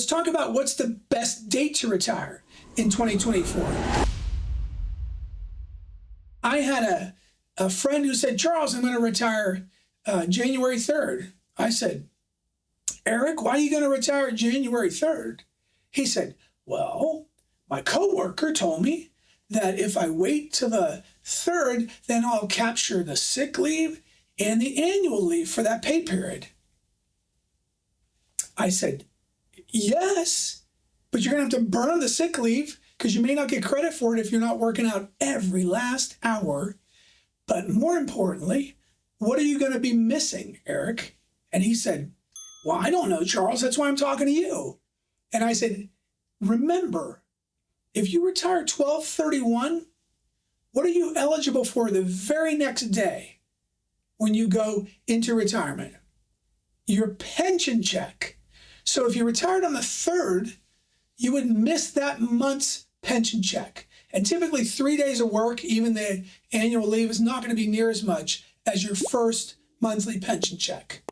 let's talk about what's the best date to retire in 2024. I had a friend who said, Charles, I'm going to retire January 3rd. I said, Eric, why are you going to retire January 3rd? He said, well, my coworker told me that if I wait till the 3rd, then I'll capture the sick leave and the annual leave for that pay period. I said, yes, but you're going to have to burn the sick leave because you may not get credit for it if you're not working out every last hour. But more importantly, what are you going to be missing, Eric? And he said, well, I don't know, Charles. That's why I'm talking to you. And I said, remember, if you retire 12/31, what are you eligible for the very next day when you go into retirement? Your pension check. So if you retired on the 3rd, you would miss that month's pension check. And typically 3 days of work, even the annual leave, is not going to be near as much as your first monthly pension check.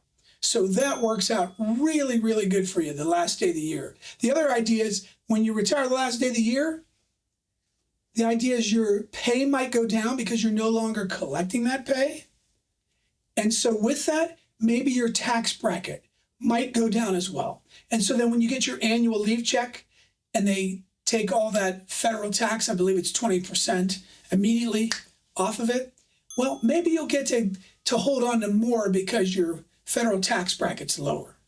So that works out really, really good for you the last day of the year. The other idea is when you retire the last day of the year, the idea is your pay might go down because you're no longer collecting that pay. And so with that, maybe your tax bracket might go down as well. And so then when you get your annual leave check and they take all that federal tax, I believe it's 20% immediately off of it, well, maybe you'll get to hold on to more because your federal tax bracket's lower.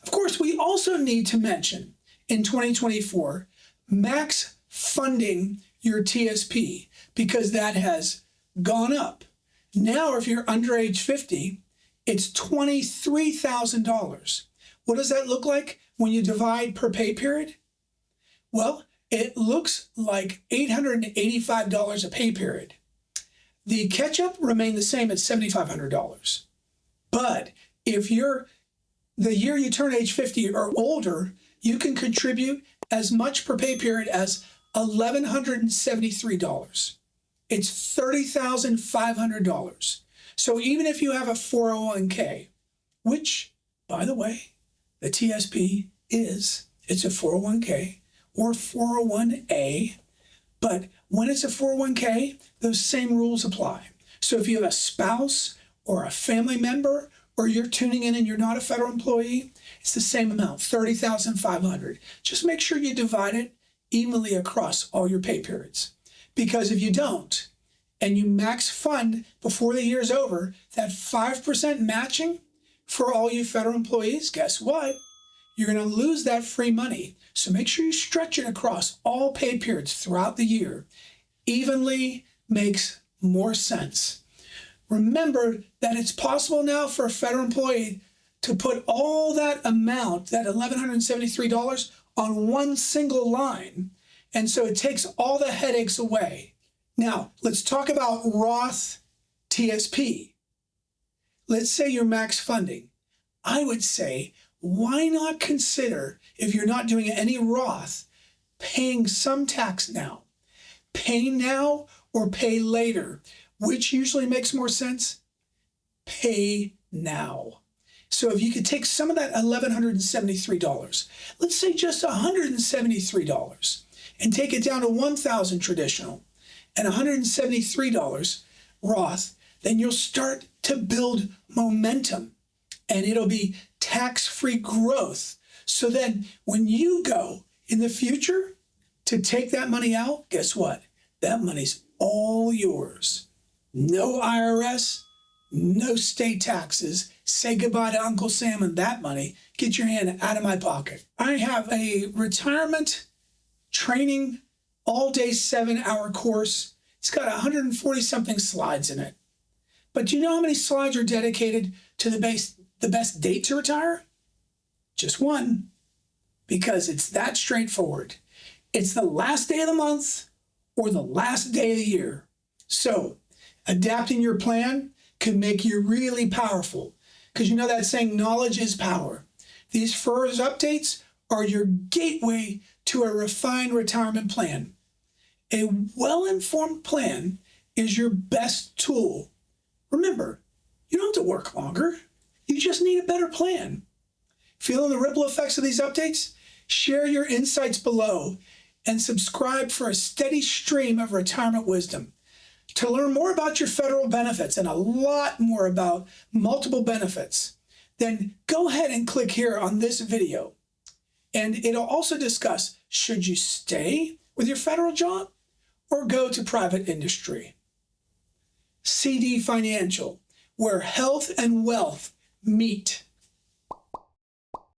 Of course, we also need to mention in 2024, max funding your TSP because that has gone up. Now, if you're under age 50, it's $23,000. What does that look like when you divide per pay period? Well, it looks like $885 a pay period. The catch-up remained the same at $7,500. But if you're the year you turn age 50 or older, you can contribute as much per pay period as $1,173. It's $30,500. So even if you have a 401k, which, by the way, the TSP it's a 401k or 401a, but when it's a 401k, those same rules apply. So if you have a spouse or a family member, or you're tuning in and you're not a federal employee, it's the same amount, $30,500. Just make sure you divide it evenly across all your pay periods. Because if you don't, and you max fund before the year's over, that 5% matching for all you federal employees, guess what? You're going to lose that free money. So make sure you stretch it across all pay periods throughout the year. Evenly makes more sense. Remember that it's possible now for a federal employee to put all that amount, that $1,173, on one single line. And so it takes all the headaches away. Now, let's talk about Roth TSP. Let's say you're max funding. I would say, why not consider, if you're not doing any Roth, paying some tax now? Pay now or pay later? Which usually makes more sense? Pay now. So if you could take some of that $1,173, let's say just $173, and take it down to $1,000 traditional and $173 Roth, then you'll start to build momentum and it'll be tax-free growth. So then when you go in the future to take that money out, guess what? That money's all yours. No IRS, no state taxes. Say goodbye to Uncle Sam and that money. Get your hand out of my pocket. I have a retirement training all-day 7-hour course. It's got 140-something slides in it. But do you know how many slides are dedicated to the best date to retire? Just one, because it's that straightforward. It's the last day of the month or the last day of the year. So adapting your plan can make you really powerful, because you know that saying, knowledge is power. These FERS updates are your gateway to a refined retirement plan. A well-informed plan is your best tool. Remember, you don't have to work longer. You just need a better plan. Feeling the ripple effects of these updates? Share your insights below and subscribe for a steady stream of retirement wisdom. To learn more about your federal benefits and a lot more about multiple benefits, then go ahead and click here on this video. And it'll also discuss, should you stay with your federal job or go to private industry? CD Financial, where health and wealth meet.